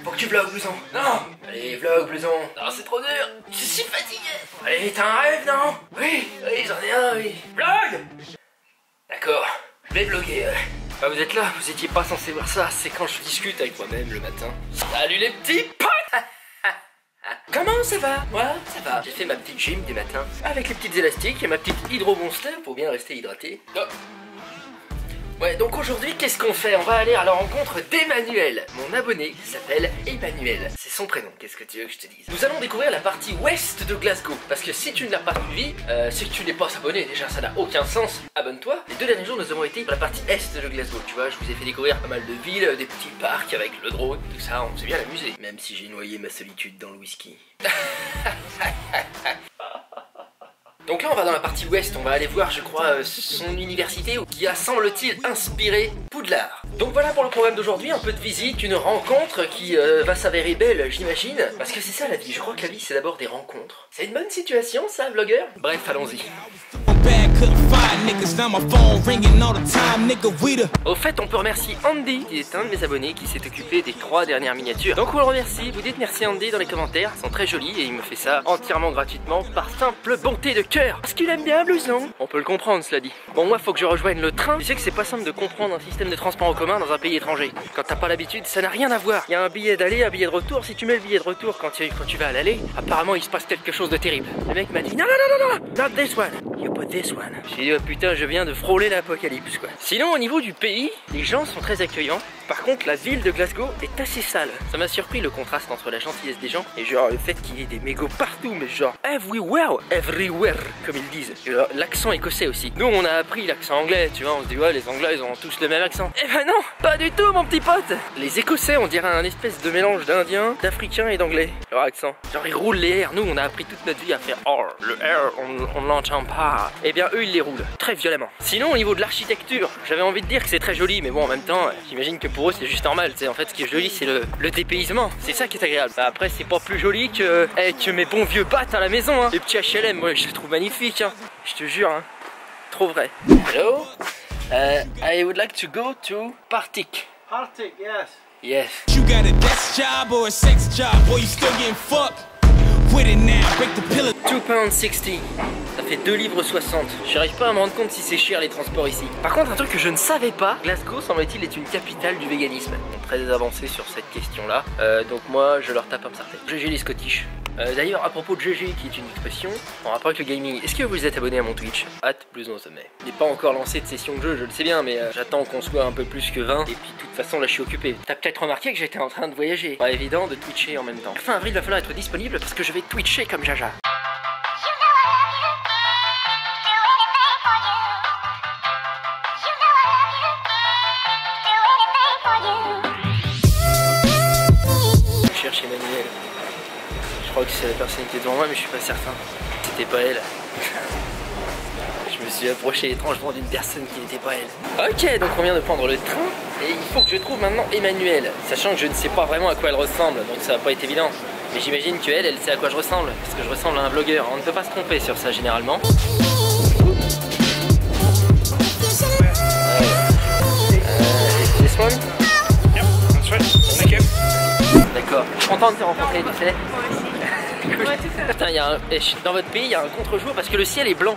Faut que tu vlogs, blouson. Non. Allez, vlog, blouson. Non, c'est trop dur. Je suis fatigué. Allez, t'as un rêve, non? Oui, j'en ai un, oui. Vlog. D'accord, je vais vloguer. Ah, vous êtes là, vous étiez pas censé voir ça. C'est quand je discute avec moi-même le matin. Salut les petits potes. Comment ça va? Moi, ça va. J'ai fait ma petite gym du matin avec les petites élastiques et ma petite Hydro Monster pour bien rester hydraté. Oh. Ouais, donc aujourd'hui, qu'est-ce qu'on fait? On va aller à la rencontre d'Emmanuel. Mon abonné s'appelle Emmanuel. C'est son prénom, qu'est-ce que tu veux que je te dise? Nous allons découvrir la partie ouest de Glasgow. Parce que si tu ne l'as pas suivi, c'est que tu n'es pas abonné. Déjà, ça n'a aucun sens. Abonne-toi. Les 2 derniers jours, nous avons été dans la partie est de Glasgow. Tu vois, je vous ai fait découvrir pas mal de villes, des petits parcs avec le drone, tout ça. On s'est bien amusé. Même si j'ai noyé ma solitude dans le whisky. Donc là on va dans la partie ouest, on va aller voir je crois son université qui a semble-t-il inspiré Poudlard. Donc voilà pour le programme d'aujourd'hui, un peu de visite, une rencontre qui va s'avérer belle j'imagine. Parce que c'est ça la vie, je crois que la vie c'est d'abord des rencontres. C'est une bonne situation ça vlogueur? Bref allons-y. Au fait on peut remercier Andy qui est un de mes abonnés qui s'est occupé des 3 dernières miniatures. Donc on le remercie, vous dites merci Andy dans les commentaires, elles sont très jolies et il me fait ça entièrement gratuitement par simple bonté de cœur. Parce qu'il aime bien blouson. On peut le comprendre cela dit. Bon moi faut que je rejoigne le train. Tu sais que c'est pas simple de comprendre un système de transport en commun dans un pays étranger. Quand t'as pas l'habitude ça n'a rien à voir. Il y a un billet d'aller, un billet de retour. Si tu mets le billet de retour quand tu vas à l'aller, apparemment il se passe quelque chose de terrible. Le mec m'a dit non, not this one. You put this one. J'ai dit oh putain je viens de frôler l'apocalypse quoi. Sinon au niveau du pays, les gens sont très accueillants. Par contre la ville de Glasgow est assez sale. Ça m'a surpris le contraste entre la gentillesse des gens et genre le fait qu'il y ait des mégots partout, mais genre everywhere comme ils disent. L'accent écossais aussi. Nous on a appris l'accent anglais, tu vois, on se dit ouais les anglais ils ont tous le même accent. Eh ben non, pas du tout mon petit pote. Les écossais on dirait un espèce de mélange d'indien, d'africain et d'anglais. Leur accent. Genre ils roulent les R, nous on a appris toute notre vie à faire R. Le R on l'entend pas. Eh bien eux ils les roulent, très violemment. Sinon au niveau de l'architecture, j'avais envie de dire que c'est très joli, mais bon en même temps, j'imagine que pour eux c'est juste normal, tu sais, en fait ce qui est joli c'est le dépaysement, c'est ça qui est agréable. Bah, après c'est pas plus joli que mes bons vieux battes à la maison, hein. Les petits HLM, moi je les trouve magnifiques, hein. Je te jure, hein. Trop vrai. Hello, I would like to go to Partick. Partick, yes. Yes. You got a desk job or a sex job, boy, you still getting fucked with it now, break the pillar. £2.60. Ça fait 2,60 livres. J'arrive pas à me rendre compte si c'est cher les transports ici. Par contre, un truc que je ne savais pas, Glasgow semble-t-il est une capitale du véganisme. Ils sont très avancés sur cette question-là. Donc moi, je leur tape un certain. GG les Scottish. D'ailleurs, à propos de GG, qui est une expression en rapport avec le gaming, est-ce que vous êtes abonné à mon Twitch? @blouson au sommet. Il n'est pas encore lancé de session de jeu, je le sais bien, mais j'attends qu'on soit un peu plus que 20. Et puis, de toute façon, là, je suis occupé. T'as peut-être remarqué que j'étais en train de voyager. Pas évident de twitcher en même temps. Fin avril, il va falloir être disponible parce que je vais twitcher comme Jaja. Je cherche Emmanuel. Je crois que c'est la personne qui est devant moi, mais je suis pas certain. C'était pas elle. Je me suis approché étrangement d'une personne qui n'était pas elle. Ok, donc on vient de prendre le train et il faut que je trouve maintenant Emmanuel. Sachant que je ne sais pas vraiment à quoi elle ressemble, donc ça va pas être évident. Mais j'imagine qu'elle, elle sait à quoi je ressemble, parce que je ressemble à un vlogueur. On ne peut pas se tromper sur ça généralement. This one? Yep, that's right. Thank you. D'accord. Je suis content de te rencontrer, tu sais. Putain, dans votre pays, il y a un contre-jour parce que le ciel est blanc.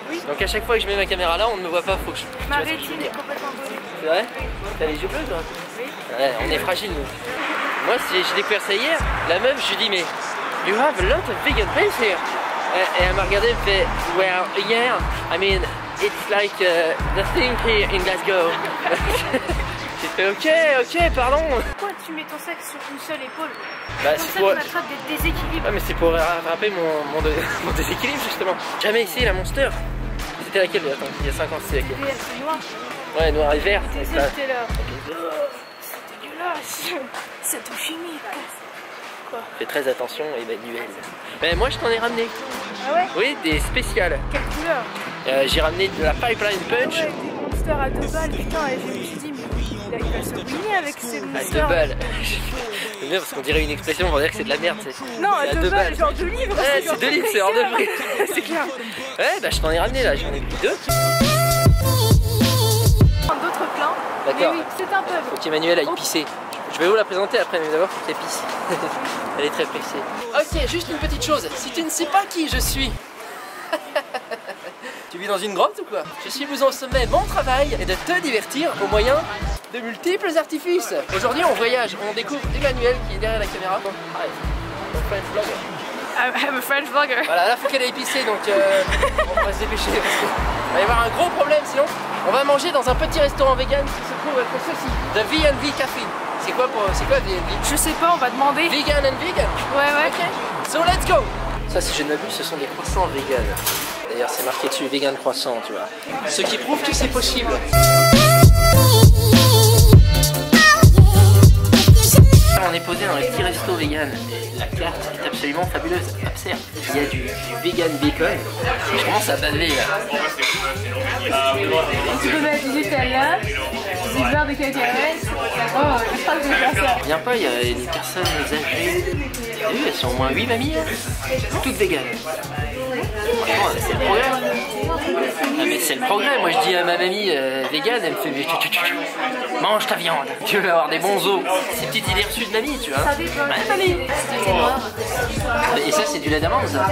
Oui. Donc à chaque fois que je mets ma caméra là, on ne me voit pas. Faut que je... Ma rétine est complètement brûlée. C'est vrai? Oui. T'as les yeux bleus toi? Oui. Ouais, on est fragile nous. Moi, j'ai découvert ça hier. La meuf, je lui dis mais you have a lot of vegan place here. Et elle m'a regardé, elle me fait well, yeah. I mean, it's like the thing here in Glasgow. J'ai fait ok, pardon. Pourquoi tu mets ton sac sur une seule épaule? Bah, comme ça, pour... tu attrapes des déséquilibres. Ah mais c'est pour rattraper mon déséquilibre justement. Jamais essayé la Monster. C'était laquelle? Attends, il y a 5 ans, c'était laquelle? C'est noir. Ouais, noir et vert. C'était là. C'est dégueulasse. C'est tout chimique. Quoi? Fais très attention, Emmanuel. Mais moi je t'en ai ramené. Ah ouais? Oui, des spéciales. Quelle couleur? J'ai ramené de la Pipeline Punch. Ouais, des monsters à 2 balles, putain, et je me suis dit, mais il va se ruiner avec ces À monsters. 2 balles. C'est bien parce qu'on dirait une expression pour dire que c'est de la merde. Non, à 2 balles, genre 2 livres. Ouais, c'est 2 livres, c'est hors de prix. C'est clair. Ouais, bah je t'en ai ramené là, j'en ai pris 2. D'autres D'accord. Oui, c'est un peu. Ok, Manuel aille pisser. Je vais vous la présenter après, mais d'abord faut qu'elle pisse. Elle est très pressée. Ok, juste une petite chose. Si tu ne sais pas qui je suis, tu vis dans une grotte ou quoi? Je suis vous en sommet. Mon travail est de te divertir au moyen de multiples artifices. Aujourd'hui, on voyage. On découvre Emmanuel qui est derrière la caméra. Hi, I'm a French vlogger. I'm a French vlogger. Voilà, là faut qu'elle aille pisser, donc on va se dépêcher parce qu'il va y avoir un gros problème sinon. On va manger dans un petit restaurant vegan qui se trouve pour ceci, The V&V Café. C'est quoi V&V? Je sais pas, on va demander. Vegan and vegan. Ouais. Ok. So let's go. Ça, si je ne m'abuse, ce sont des croissants vegan. D'ailleurs, c'est marqué dessus vegan croissant, tu vois. Ce qui prouve que c'est possible. On est posé dans le petit resto vegan et la carte est absolument fabuleuse. Observe, il y a du vegan bacon. Je commence à baver là. Tu peux mettre du Nutella, du beurre de cacahuètes. Oh, je crois que je vais faire ça. Viens pas, il y a des personnes âgées. T'as vu, elles sont au moins 8 mamies, toutes véganes. Franchement, c'est le progrès. Ah, mais c'est le progrès. Moi je dis à ma mamie végane, elle me fait mange ta viande. Tu veux avoir des bons os. C'est petite idée reçue de mamie, tu vois. Ça dépend. Et ça, c'est du lait d'amande, ça.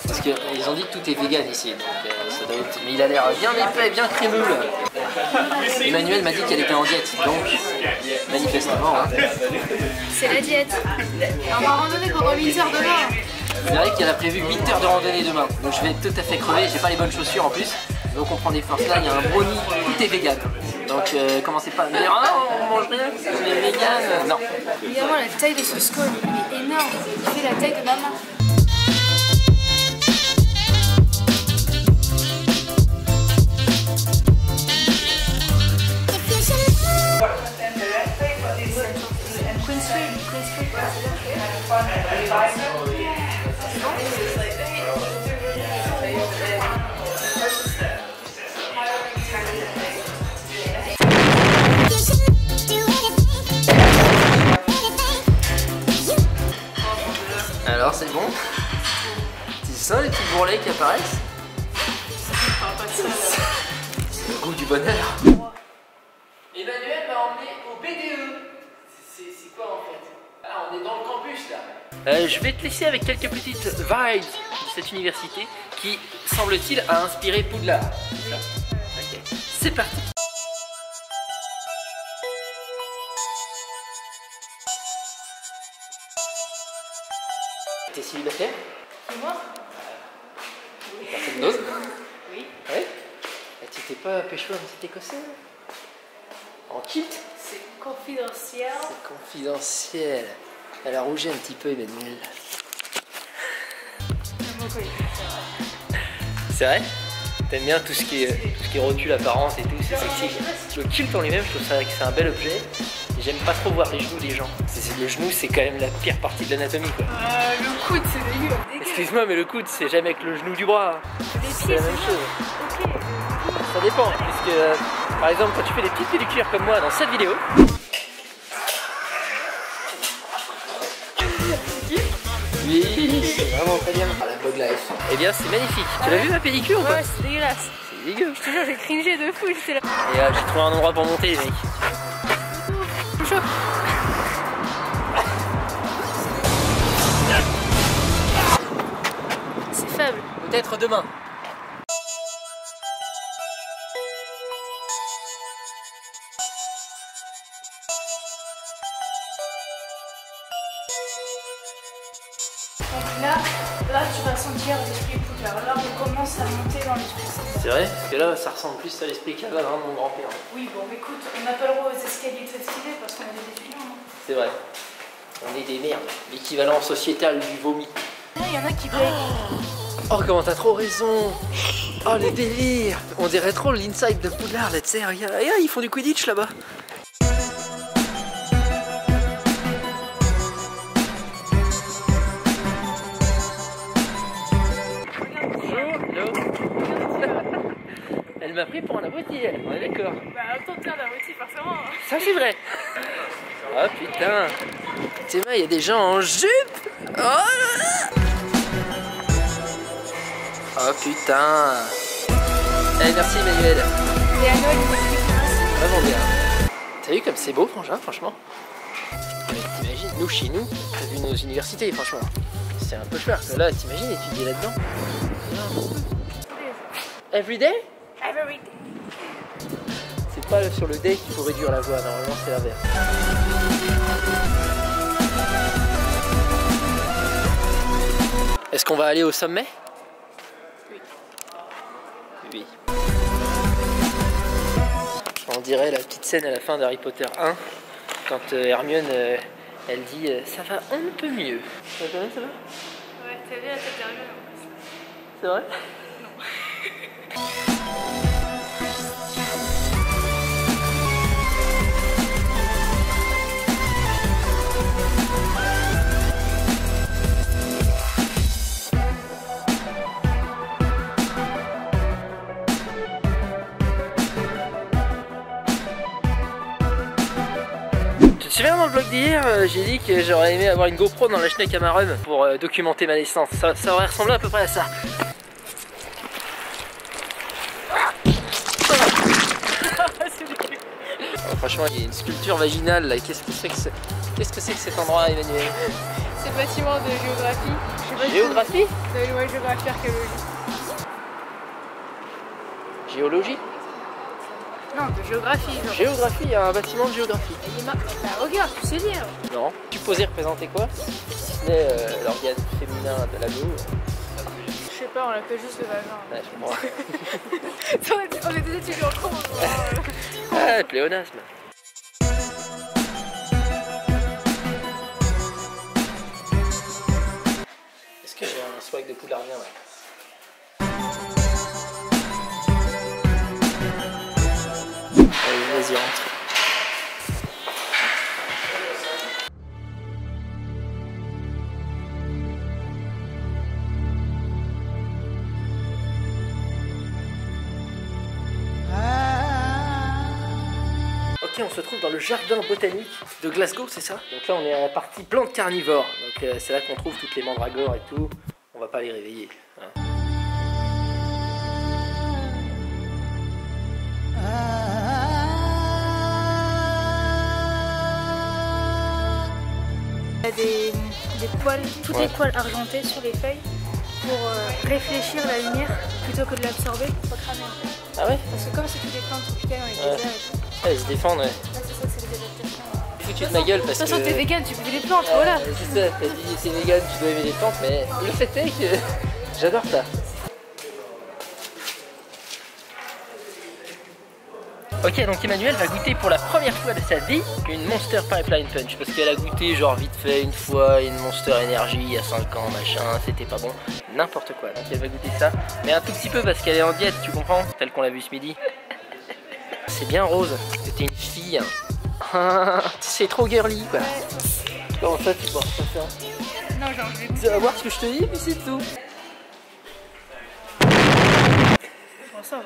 Parce qu'ils ont dit que tout est vegan ici. Donc, ça doit être... Mais il a l'air bien épais, bien crémeux là. Emmanuel m'a dit qu'elle était en diète, donc manifestement. Hein. C'est la diète. On va randonner pendant 8 heures demain. Vous verrez qu'elle a prévu 8 heures de randonnée demain. Donc je vais tout à fait crever, j'ai pas les bonnes chaussures en plus. Donc on prend des forces là, il y a un brownie, tout est vegan. Donc commencez pas à me dire ah on mange rien, on est vegan. Non. Évidemment la taille de ce scone, il est énorme. Il fait la taille de maman. Alors c'est bon? C'est ça les petits bourrelets qui apparaissent? C'est le goût du bonheur. Emmanuel m'a emmené au BDE. C'est quoi en fait? Ah, on est dans le campus là. Je vais te laisser avec quelques petites vibes de cette université qui, semble-t-il, a inspiré Poudlard. Ok, c'est parti. T'es célibataire? Moi? Personne d'autre? Oui. Ouais? Et tu t'es pas pécho un petit écossais là? En kit? C'est confidentiel. C'est confidentiel. Elle a rougi un petit peu, Emmanuel. C'est vrai? T'aimes bien tout ce qui est rotule apparence et tout, c'est sexy. Le kilt en lui-même, je trouve ça que c'est un bel objet. Et j'aime pas trop voir les genoux des gens. Le genou, c'est quand même la pire partie de l'anatomie, quoi. Le coude, c'est dégueu. Excuse-moi, mais le coude, c'est jamais avec le genou du bras. Les C'est pieds, la même chose. Ça dépend, puisque par exemple, quand tu fais des petites pédicures comme moi dans cette vidéo. Oui, c'est vraiment très bien. Ah, la bug life. Eh bien, c'est magnifique. Tu l'as vu ma pédicure ou pas? Ouais, c'est dégueulasse. C'est dégueu. Je te jure, j'ai cringé de fou, j'étais là. Et j'ai trouvé un endroit pour monter, mec. Chaud. C'est faible. Peut-être demain. Donc là, tu vas sentir l'esprit Poudlard. Là, on commence à monter dans l'esprit. C'est vrai? Parce que là, ça ressemble plus à l'esprit Cavale de mon grand-père. Oui, bon, écoute, on n'a pas le droit aux escaliers très stylés parce qu'on est des étudiants. Hein. C'est vrai. On est des merdes. L'équivalent sociétal du vomi. Il y en a qui payent. Oh, comment t'as trop raison. Oh, le délire. On dirait trop l'inside de Poudlard, là, tu sais. Regarde, ils font du Quidditch là-bas. Elle m'a pris pour un abruti, elle, on est d'accord. Bah, en même temps, tiens, l'abruti, forcément. Ça, c'est vrai. Oh putain. Tu sais, il y a des gens en jupe. Oh là là. Oh putain. Allez, merci Emmanuel. Et à Noël, il Vraiment bien. T'as vu comme c'est beau, franchement. Mais t'imagines, nous chez nous, t'as vu nos universités, franchement. C'est un peu cher que là, t'imagines étudier là-dedans. Every day? Every day. C'est pas sur le day qu'il faut réduire la voix, normalement c'est l'inverse. Est-ce qu'on va aller au sommet? Oui. Oui. On dirait la petite scène à la fin d'Harry Potter 1, quand Hermione, elle dit ça va un peu mieux. Ça va? Ouais, t'as vu la tête d'Hermione en plus. C'est vrai? Tu te souviens dans le vlog d'hier, j'ai dit que j'aurais aimé avoir une GoPro dans la Schneck à Marum pour documenter ma naissance. Ça aurait ressemblé à peu près à ça. Oh, franchement, il y a une sculpture vaginale là. Qu'est-ce que c'est que cet endroit, Emmanuel? C'est le bâtiment de géographie. Je sais pas si Géographie? ouais, géographie, archéologie. Géologie? Non, de géographie. Genre. Géographie, il y a un bâtiment de géographie. Bah regarde, tu sais lire. Non. Supposé représenter quoi? Si ce n'est l'organe féminin de l'anneau. Je sais pas, on l'appelle juste le vagin. Ouais, je comprends. On est des étudiants en cours. Ah, pléonasme. Est-ce que j'ai un swag de poulardien là? Allez, vas-y, rentre. Ok, on se trouve dans le jardin botanique de Glasgow, c'est ça? Donc là, on est à la partie plantes carnivores. Donc c'est là qu'on trouve toutes les mandragores et tout. On va pas les réveiller. Hein. Il y a des poils, toutes les poils argentés sur les feuilles pour réfléchir la lumière plutôt que de l'absorber pour cramer en fait. Ah ouais? Parce que comme c'est toutes des plantes tropicales dans les déserts et tout, Ouais, ils se défendent, ouais. là c'est ça, c'est les adaptations. Foutu de ma gueule parce De que... toute façon, t'es vegan, tu peux des plantes, voilà. C'est ça, t'as dit c'est vegan, tu dois aimer les plantes, mais le fait est que j'adore ça. Ok, donc Emmanuel va goûter pour la première fois de sa vie une Monster Pipeline Punch parce qu'elle a goûté genre vite fait une fois une Monster Energy il y a 5 ans, machin, c'était pas bon, n'importe quoi. Donc elle va goûter ça, mais un tout petit peu parce qu'elle est en diète, tu comprends, tel qu'on l'a vu ce midi. C'est bien Rose, c'était une fille. Hein. C'est trop girly quoi. Comment ça tu bois pas ça? Non, genre, je vais Tu vas voir ce que je te dis, puis c'est tout. Bon, ça va.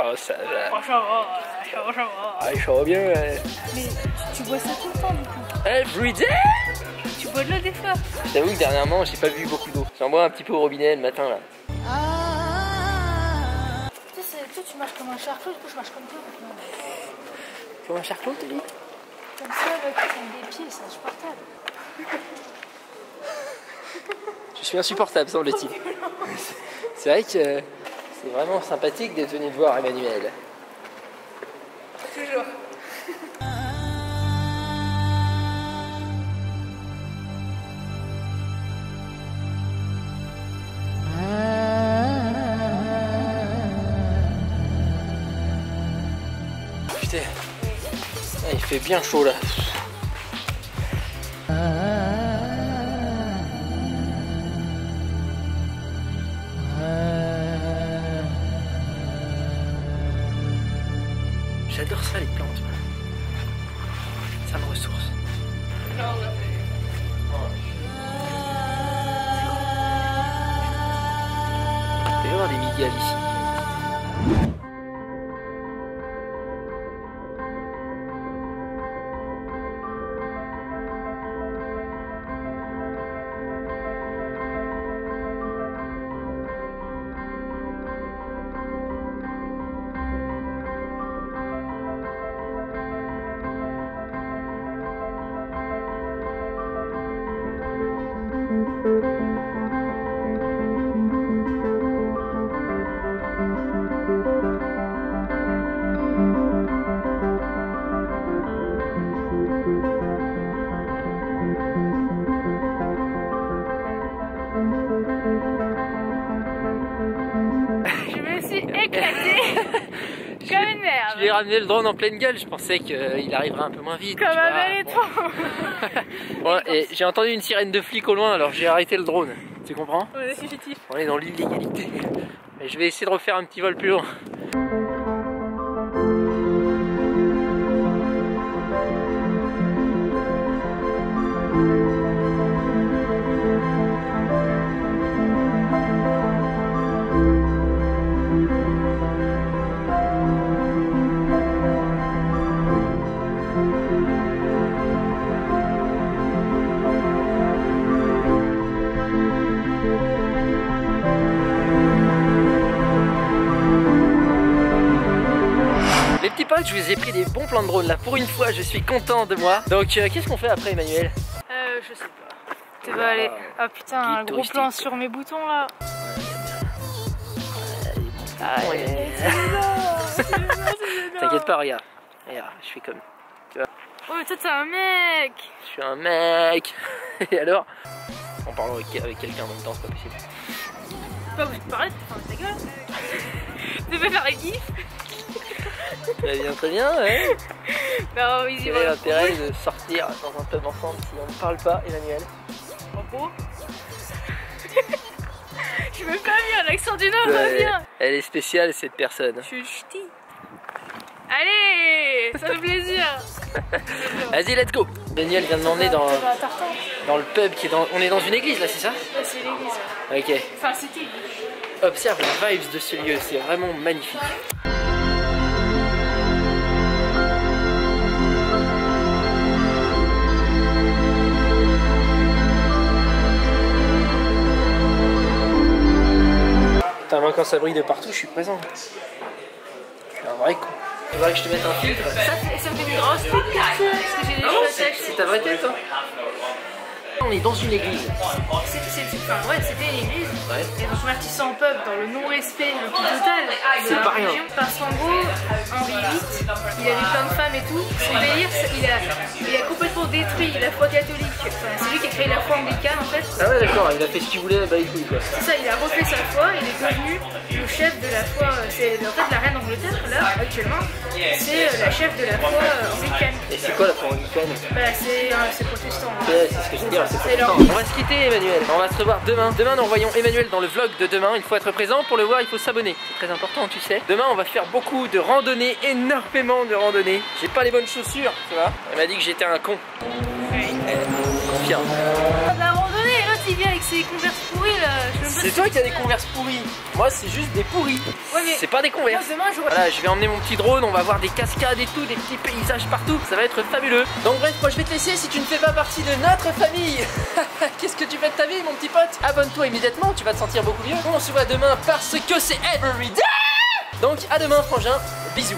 Oh ça va. Oh, ça va. Ah, je vois bien. Mais tu bois ça tout le temps du coup. Every day. Tu bois de l'eau des fois. J'avoue que dernièrement j'ai pas bu beaucoup d'eau. J'en bois un petit peu au robinet le matin là. Tu sais, toi tu marches comme un charcot, du coup je marche comme toi maintenant. Comme un charcot t'as dit? Comme ça, avec des pieds, c'est insupportable. Je suis insupportable semble-t-il. C'est vrai que c'est vraiment sympathique d'être venu te voir Emmanuel. Toujours. Putain, ah, il fait bien chaud là. J'adore ça les plantes. Ça me ressource. Il va y avoir des migales ici. lui ai ramené le drone en pleine gueule, je pensais qu'il arriverait un peu moins vite. Comme tu un vois. bel étang. Bon, et j'ai entendu une sirène de flic au loin, alors j'ai arrêté le drone. Tu comprends? On est fugitif. On est dans l'illégalité. Et je vais essayer de refaire un petit vol plus loin. Les petits potes, je vous ai pris des bons plans de drone là. Pour une fois, je suis content de moi. Donc, qu'est-ce qu'on fait après, Emmanuel? Je sais pas. Tu vas aller. Ah putain, un gros touristique. plan sur mes boutons là. Ah, Ouais. T'inquiète pas, regarde. Regarde, je fais comme. Oh, mais toi, t'es un mec. Je suis un mec. Et alors? En parlant avec quelqu'un en même temps, c'est pas possible. T'es pas obligé de parler, tu fermes ta gueule. Tu peux faire un gif. Très bien, ouais. Non, ils y Quel vont. est l'intérêt de sortir dans un pub ensemble si on ne parle pas, Emmanuel? En gros. Je veux pas bien, l'accent du Nord va bien. Elle est spéciale cette personne. Je suis ch'ti. Allez, ça fait plaisir. Vas-y, let's go. Daniel vient de m'emmener dans le pub qui est dans... On est dans une église là, c'est ça? Ouais, c'est l'église. Ok. Enfin, c'était. Observe les vibes de ce lieu, c'est vraiment magnifique. Putain, moi quand ça brille de partout, je suis présent. Je suis un vrai con. Tu voudrais que je te mette un filtre? Ça me fait une grosse tête parce que j'ai des cheveux attachés. C'est ta vraie tête, hein? On est dans une église. Enfin, ouais, c'était une église. Ouais. Et donc, convertissant en pub dans le non-respect le plus total. C'est pas rien. Parce qu'en gros, Henri VIII, il avait plein de femmes et tout. Son délire, il a complètement détruit la foi catholique. Enfin, c'est lui qui a créé la foi anglicane en fait. Ah ouais, d'accord, il a fait ce qu'il voulait, bah il couille quoi. C'est ça, il a refait sa foi, il est devenu le chef de la foi. C'est en fait la reine d'Angleterre, là, actuellement, c'est la chef de la foi anglicane. Et c'est quoi la foi anglicane? Bah, c'est protestant. Ouais, c'est ce que je veux dire, c'est C'est leur- on va se quitter, Emmanuel. On va se revoir demain. Demain, nous envoyons Emmanuel dans le vlog de demain. Il faut être présent. Pour le voir, il faut s'abonner. C'est très important, tu sais. Demain, on va faire beaucoup de randonnées, énormément de randonnées. J'ai pas les bonnes chaussures, tu vois. Elle m'a dit que j'étais un con. Confirme. La randonnée, et l'autre il vient avec ses converses pourries là. Je sais même pas C'est si- toi qui as des converses pourries. Moi, c'est juste des pourris. Ouais, mais C'est pas des moi, converses. demain j'aurai. Voilà, je vais emmener mon petit drone, on va voir des cascades et tout, des petits paysages partout, ça va être fabuleux. Donc bref, moi je vais te laisser si tu ne fais pas partie de notre famille. Qu'est-ce que tu fais de ta vie mon petit pote? Abonne-toi immédiatement, tu vas te sentir beaucoup mieux. On se voit demain parce que c'est everyday. Donc à demain frangin, bisous.